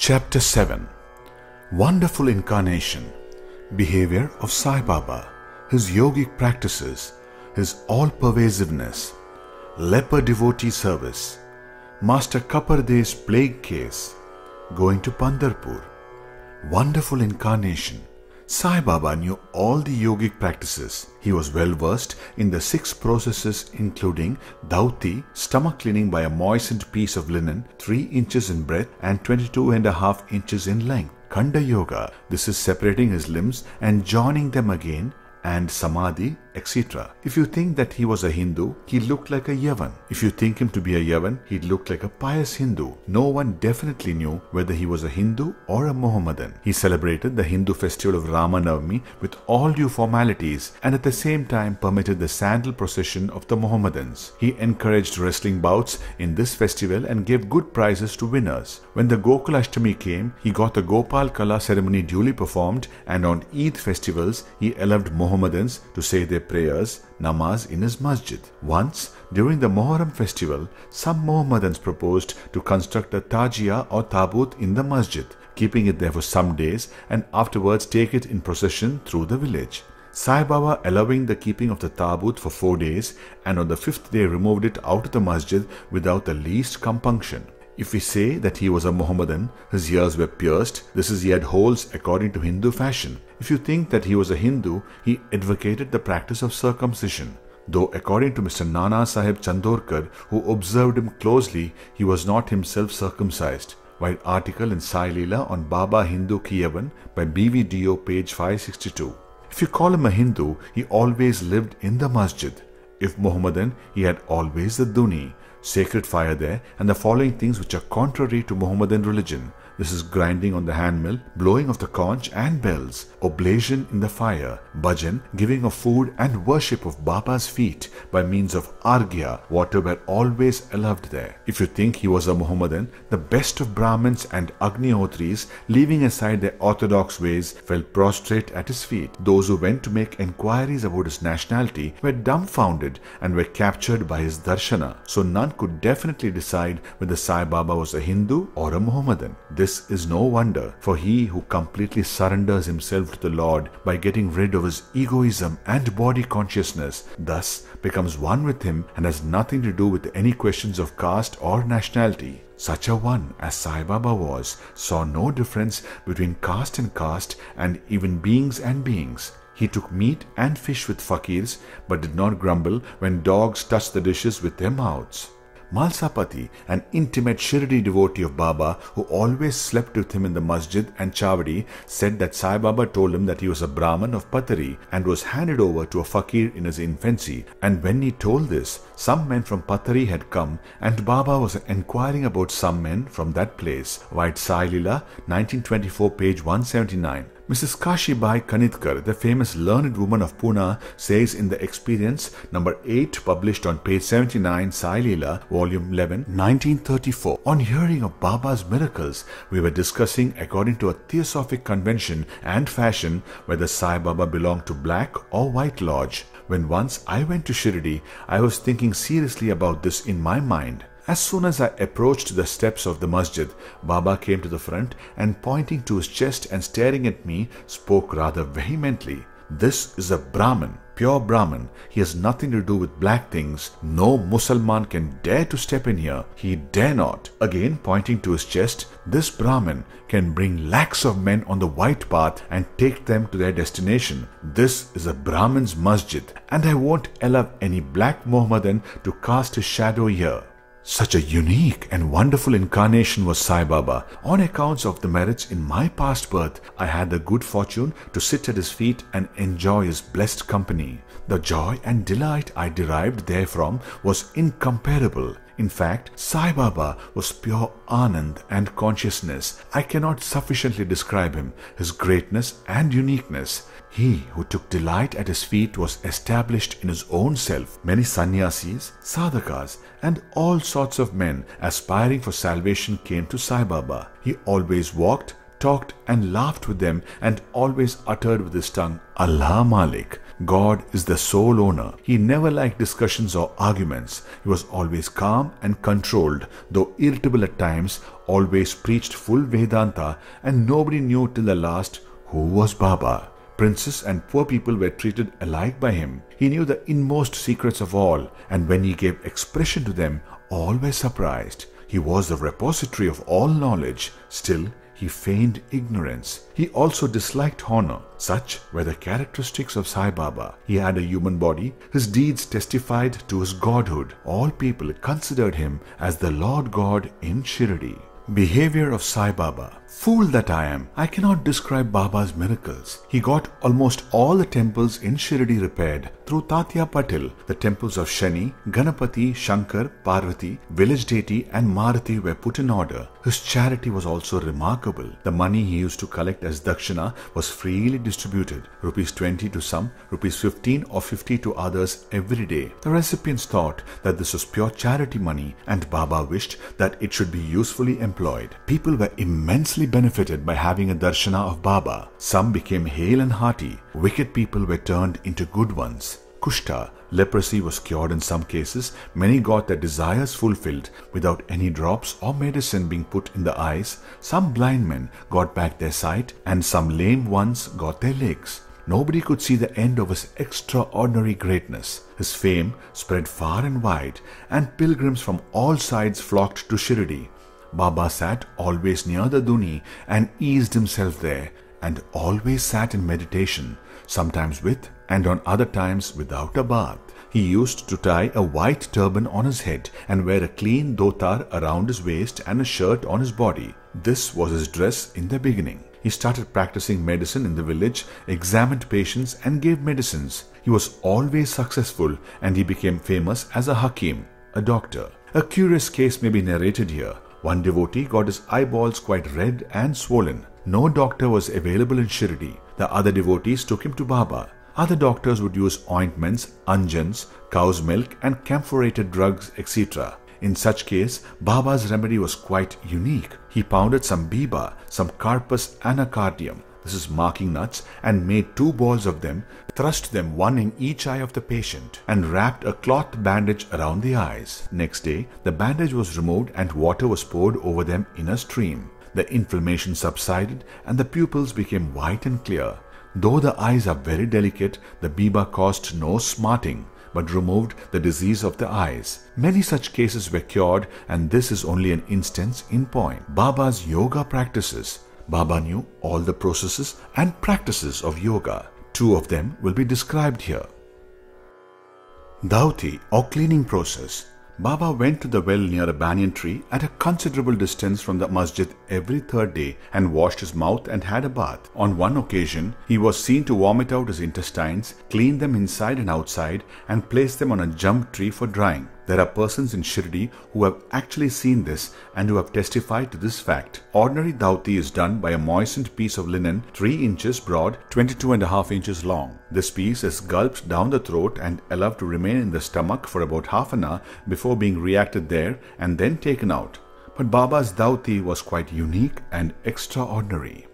Chapter 7. Wonderful Incarnation, Behaviour of Sai Baba, His Yogic Practices, His All-pervasiveness, Leper Devotee Service, Master Khaparde's Plague Case, Going to Pandharpur. Wonderful Incarnation. Sai Baba knew all the yogic practices. He was well versed in the 6 processes including Devotee, stomach cleaning by a moistened piece of linen 3 inches in breadth and 22.5 inches in length. Khanda Yoga, this is separating his limbs and joining them again, and Samadhi, etc. If you think that he was a Hindu, he looked like a Yavan. If you think him to be a Yavan, he looked like a pious Hindu. No one definitely knew whether he was a Hindu or a Mohammedan. He celebrated the Hindu festival of Ramanavami with all due formalities and at the same time permitted the sandal procession of the Mohammedans. He encouraged wrestling bouts in this festival and gave good prizes to winners. When the Gokulashtami came, he got the Gopal Kala ceremony duly performed, and on Eid festivals, he allowed Mohammedans to say their prayers, namaz in his masjid. Once, during the Muharram festival, some Mohammedans proposed to construct a tajia or tabut in the masjid, keeping it there for some days and afterwards take it in procession through the village. Sai Baba allowing the keeping of the tabut for 4 days, and on the 5th day removed it out of the masjid without the least compunction. If we say that he was a Mohammedan, his ears were pierced, this is he had holes according to Hindu fashion. If you think that he was a Hindu, he advocated the practice of circumcision. Though according to Mr. Nana Sahib Chandorkar, who observed him closely, he was not himself circumcised. White article in Sai Leela on Baba Hindu Kiyavan by BVDO page 562. If you call him a Hindu, he always lived in the masjid. If Mohammedan, he had always the duni, sacred fire there, and the following things which are contrary to Mohammedan religion. This is grinding on the handmill, blowing of the conch and bells, oblation in the fire, bhajan, giving of food and worship of Baba's feet by means of argya, water were always allowed there. If you think he was a Mohammedan, the best of Brahmins and Agnihotris, leaving aside their orthodox ways, fell prostrate at his feet. Those who went to make enquiries about his nationality were dumbfounded and were captured by his darshana, so none could definitely decide whether Sai Baba was a Hindu or a Mohammedan. This is no wonder, for he who completely surrenders himself to the Lord by getting rid of his egoism and body consciousness thus becomes one with him and has nothing to do with any questions of caste or nationality. Such a one as Sai Baba was saw no difference between caste and even beings and beings. He took meat and fish with fakirs but did not grumble when dogs touched the dishes with their mouths. Malsapati, an intimate Shirdi devotee of Baba who always slept with him in the masjid and chavadi, said that Sai Baba told him that he was a Brahman of Patari and was handed over to a fakir in his infancy, and when he told this, some men from Patari had come and Baba was enquiring about some men from that place. White Sai Leela, 1924, page 179. Mrs. Kashibai Kanitkar, the famous learned woman of Pune, says in the Experience number 8 published on page 79, Sai Leela, volume 11, 1934. On hearing of Baba's miracles, we were discussing according to a theosophic convention and fashion whether Sai Baba belonged to black or white lodge. When once I went to Shirdi, I was thinking seriously about this in my mind. As soon as I approached the steps of the masjid, Baba came to the front and pointing to his chest and staring at me, spoke rather vehemently. This is a Brahmin, pure Brahmin. He has nothing to do with black things. No Musalman can dare to step in here. He dare not. Again pointing to his chest, this Brahmin can bring lakhs of men on the white path and take them to their destination. This is a Brahmin's masjid, and I won't allow any black Mohammedan to cast his shadow here. Such a unique and wonderful incarnation was Sai Baba. On accounts of the merits in my past birth, I had the good fortune to sit at his feet and enjoy his blessed company. The joy and delight I derived therefrom was incomparable. In fact, Sai Baba was pure Anand and consciousness. I cannot sufficiently describe him, his greatness and uniqueness. He who took delight at his feet was established in his own self. Many sannyasis, sadhakas, and all sorts of men aspiring for salvation came to Sai Baba. He always walked, talked and laughed with them and always uttered with his tongue, Allah Malik, God is the sole owner. He never liked discussions or arguments. He was always calm and controlled, though irritable at times, always preached full Vedanta, and nobody knew till the last who was Baba. Princes and poor people were treated alike by him. He knew the inmost secrets of all, and when he gave expression to them, all were surprised. He was the repository of all knowledge. Still, he feigned ignorance. He also disliked honor. Such were the characteristics of Sai Baba. He had a human body. His deeds testified to his godhood. All people considered him as the Lord God in Shirdi. Behavior of Sai Baba. Fool that I am, I cannot describe Baba's miracles. He got almost all the temples in Shirdi repaired. Through Tatya Patil, the temples of Shani, Ganapati, Shankar, Parvati, village deity and Maruti were put in order. His charity was also remarkable. The money he used to collect as dakshina was freely distributed, rupees 20 to some, rupees 15 or 50 to others every day. The recipients thought that this was pure charity money, and Baba wished that it should be usefully employed. People were immensely benefited by having a darshana of Baba. Some became hale and hearty. Wicked people were turned into good ones. Kushta, leprosy, was cured in some cases. Many got their desires fulfilled without any drops or medicine being put in the eyes. Some blind men got back their sight, and some lame ones got their legs. Nobody could see the end of his extraordinary greatness. His fame spread far and wide, and pilgrims from all sides flocked to Shirdi. Baba sat always near the Duni and eased himself there, and always sat in meditation, sometimes with and on other times without a bath. He used to tie a white turban on his head and wear a clean dhotar around his waist and a shirt on his body. This was his dress in the beginning. He started practicing medicine in the village, examined patients and gave medicines. He was always successful, and he became famous as a Hakim, a doctor. A curious case may be narrated here. One devotee got his eyeballs quite red and swollen. No doctor was available in Shirdi. The other devotees took him to Baba. Other doctors would use ointments, anjans, cow's milk and camphorated drugs, etc. In such case, Baba's remedy was quite unique. He pounded some biba, some carpus anacardium, this is marking nuts, and made 2 balls of them, thrust them one in each eye of the patient, and wrapped a cloth bandage around the eyes. Next day, the bandage was removed and water was poured over them in a stream. The inflammation subsided and the pupils became white and clear. Though the eyes are very delicate, the biba caused no smarting, but removed the disease of the eyes. Many such cases were cured, and this is only an instance in point. Baba's yoga practices. Baba knew all the processes and practices of yoga. 2 of them will be described here. Devotee or cleaning process. Baba went to the well near a banyan tree at a considerable distance from the masjid every 3rd day and washed his mouth and had a bath. On one occasion, he was seen to vomit out his intestines, clean them inside and outside, and place them on a jump tree for drying. There are persons in Shirdi who have actually seen this and who have testified to this fact. Ordinary devotee is done by a moistened piece of linen 3 inches broad, 22.5 inches long. This piece is gulped down the throat and allowed to remain in the stomach for about half an hour before being reacted there and then taken out. But Baba's devotee was quite unique and extraordinary.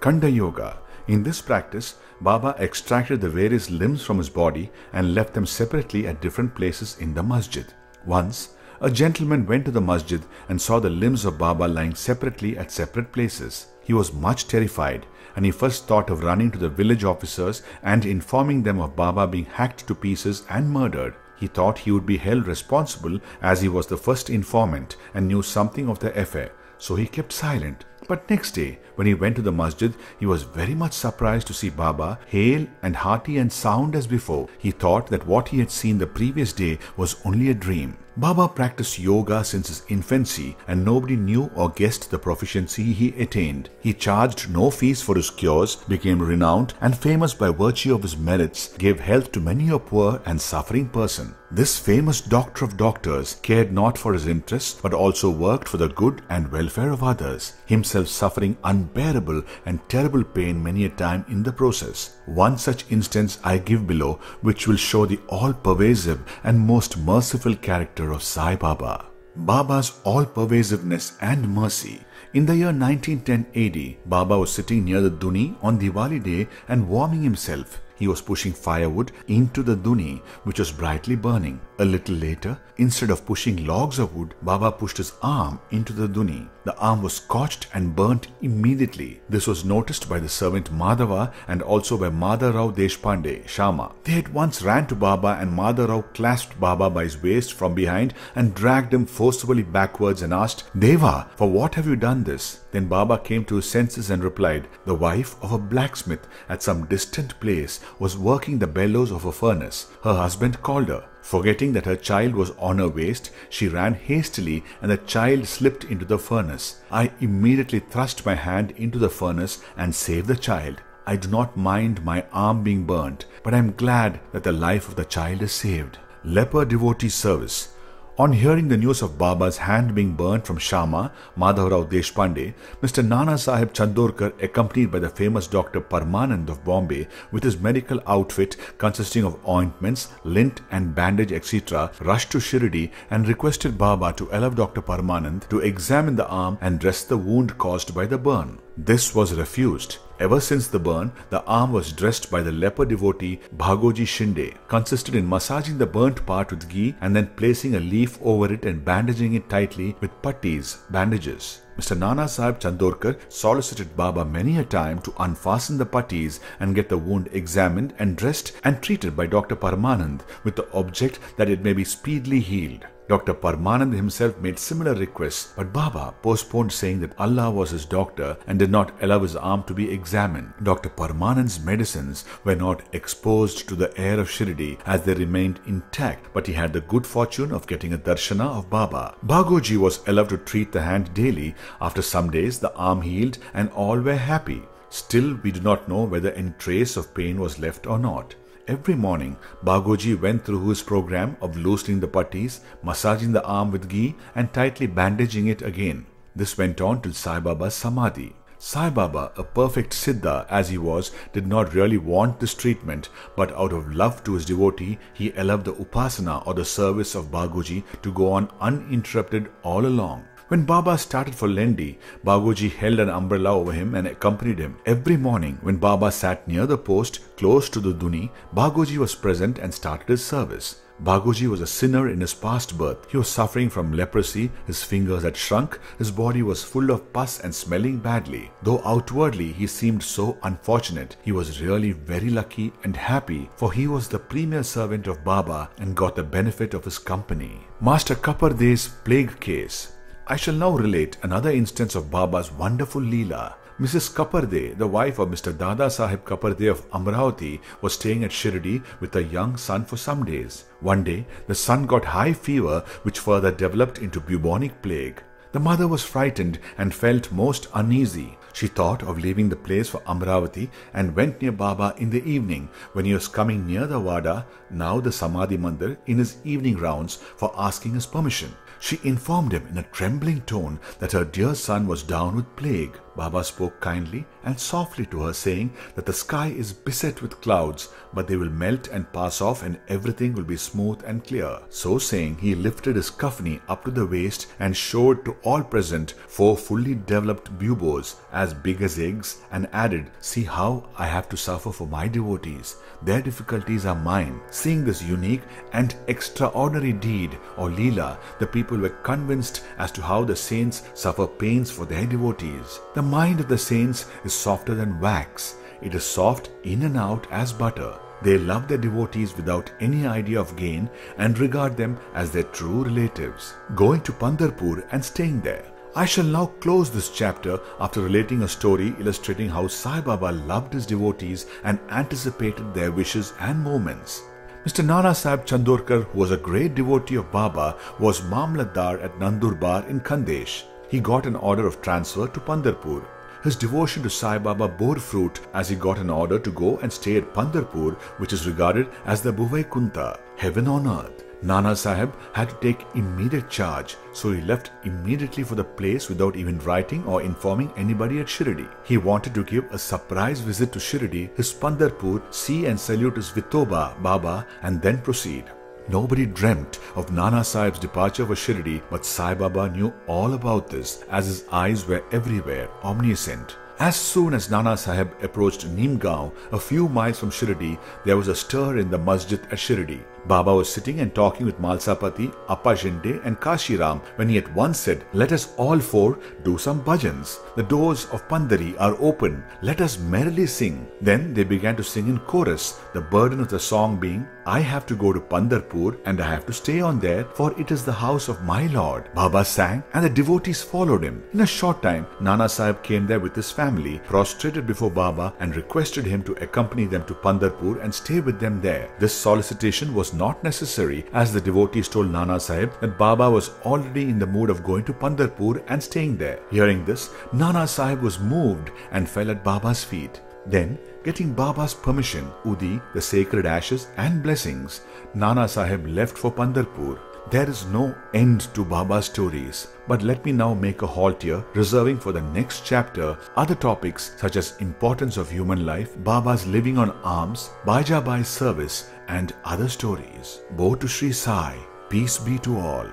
Kanda Yoga. In this practice, Baba extracted the various limbs from his body and left them separately at different places in the masjid. Once, a gentleman went to the masjid and saw the limbs of Baba lying separately at separate places. He was much terrified, and he first thought of running to the village officers and informing them of Baba being hacked to pieces and murdered. He thought he would be held responsible as he was the first informant and knew something of the affair, so he kept silent. But next day, when he went to the masjid, he was very much surprised to see Baba hale and hearty and sound as before. He thought that what he had seen the previous day was only a dream. Baba practiced yoga since his infancy, and nobody knew or guessed the proficiency he attained. He charged no fees for his cures, became renowned and famous by virtue of his merits, gave health to many a poor and suffering person. This famous doctor of doctors cared not for his interests, but also worked for the good and welfare of others, himself suffering unbearable and terrible pain many a time in the process. One such instance I give below, which will show the all-pervasive and most merciful character of Sai Baba. Baba's all-pervasiveness and mercy. In the year 1910 AD, Baba was sitting near the Duni on Diwali day and warming himself. He was pushing firewood into the duni, which was brightly burning. A little later, instead of pushing logs of wood, Baba pushed his arm into the duni. The arm was scorched and burnt immediately. This was noticed by the servant Madhava and also by Madharao Deshpande, Shama. They at once ran to Baba, and Madharao clasped Baba by his waist from behind and dragged him forcibly backwards and asked, "Deva, for what have you done this?" Then Baba came to his senses and replied, "The wife of a blacksmith at some distant place was working the bellows of a furnace. Her husband called her. Forgetting that her child was on her waist, she ran hastily and the child slipped into the furnace. I immediately thrust my hand into the furnace and saved the child. I do not mind my arm being burnt, but I am glad that the life of the child is saved." Leper devotee service. On hearing the news of Baba's hand being burnt from Shama, Madhavrao Deshpande, Mr. Nana Sahib Chandorkar, accompanied by the famous Dr. Parmanand of Bombay with his medical outfit consisting of ointments, lint and bandage etc., rushed to Shirdi and requested Baba to allow Dr. Parmanand to examine the arm and dress the wound caused by the burn. This was refused. Ever since the burn, the arm was dressed by the leper devotee Bhagoji Shinde, consisted in massaging the burnt part with ghee and then placing a leaf over it and bandaging it tightly with pattis, bandages. Mr. Nana Sahib Chandorkar solicited Baba many a time to unfasten the pattis and get the wound examined and dressed and treated by Dr. Parmanand with the object that it may be speedily healed. Dr. Parmanand himself made similar requests, but Baba postponed, saying that Allah was his doctor and did not allow his arm to be examined. Dr. Parmanand's medicines were not exposed to the air of Shirdi as they remained intact, but he had the good fortune of getting a darshana of Baba. Bhagoji was allowed to treat the hand daily. After some days, the arm healed and all were happy. Still, we do not know whether any trace of pain was left or not. Every morning, Bhagoji went through his program of loosening the pattis, massaging the arm with ghee and tightly bandaging it again. This went on till Sai Baba's Samadhi. Sai Baba, a perfect Siddha as he was, did not really want this treatment, but out of love to his devotee, he allowed the upasana or the service of Bhagoji to go on uninterrupted all along. When Baba started for Lendi, Bhagoji held an umbrella over him and accompanied him. Every morning, when Baba sat near the post, close to the duni, Bhagoji was present and started his service. Bhagoji was a sinner in his past birth. He was suffering from leprosy, his fingers had shrunk, his body was full of pus and smelling badly. Though outwardly he seemed so unfortunate, he was really very lucky and happy, for he was the premier servant of Baba and got the benefit of his company. Master Khaparde's plague case. I shall now relate another instance of Baba's wonderful Leela. Mrs. Khaparde, the wife of Mr. Dada Sahib Khaparde of Amravati, was staying at Shirdi with a young son for some days. One day, the son got high fever, which further developed into bubonic plague. The mother was frightened and felt most uneasy. She thought of leaving the place for Amravati and went near Baba in the evening when he was coming near the Wada, now the Samadhi Mandir, in his evening rounds for asking his permission. She informed him in a trembling tone that her dear son was down with plague. Baba spoke kindly and softly to her, saying that the sky is beset with clouds, but they will melt and pass off and everything will be smooth and clear. So saying, he lifted his kafni up to the waist and showed to all present 4 fully developed buboes as big as eggs and added, "See how I have to suffer for my devotees. Their difficulties are mine." Seeing this unique and extraordinary deed or Leela, the people were convinced as to how the saints suffer pains for their devotees. The mind of the saints is softer than wax. It is soft in and out as butter. They love their devotees without any idea of gain and regard them as their true relatives. Going to Pandharpur and staying there. I shall now close this chapter after relating a story illustrating how Sai Baba loved his devotees and anticipated their wishes and movements. Mr. Nana Sahib Chandorkar, who was a great devotee of Baba, was Mamlatdar at Nandurbar in Khandesh. He got an order of transfer to Pandharpur. His devotion to Sai Baba bore fruit as he got an order to go and stay at Pandharpur, which is regarded as the Bhuvaikunta, heaven on earth. Nana Sahib had to take immediate charge, so he left immediately for the place without even writing or informing anybody at Shirdi. He wanted to give a surprise visit to Shirdi, his Pandharpur, see and salute his Vithoba Baba and then proceed. Nobody dreamt of Nana Sahib's departure for Shirdi, but Sai Baba knew all about this as his eyes were everywhere, omniscient. As soon as Nana Sahib approached Neemgaon, a few miles from Shirdi, there was a stir in the masjid at Shirdi. Baba was sitting and talking with Malsapati, Appa Jinde and Kashiram when he at once said, "Let us all four do some bhajans. The doors of Pandari are open. Let us merrily sing." Then they began to sing in chorus, the burden of the song being, "I have to go to Pandharpur and I have to stay on there, for it is the house of my Lord." Baba sang and the devotees followed him. In a short time, Nana Sahib came there with his family, prostrated before Baba and requested him to accompany them to Pandharpur and stay with them there. This solicitation was not necessary, as the devotees told Nana Sahib that Baba was already in the mood of going to Pandharpur and staying there. Hearing this, Nana Sahib was moved and fell at Baba's feet. Then, getting Baba's permission, Udi, the sacred ashes and blessings, Nana Sahib left for Pandharpur. There is no end to Baba's stories, but let me now make a halt here, reserving for the next chapter other topics such as importance of human life, Baba's living on alms, Bajabai's service, and other stories. Bo to Sri Sai, peace be to all.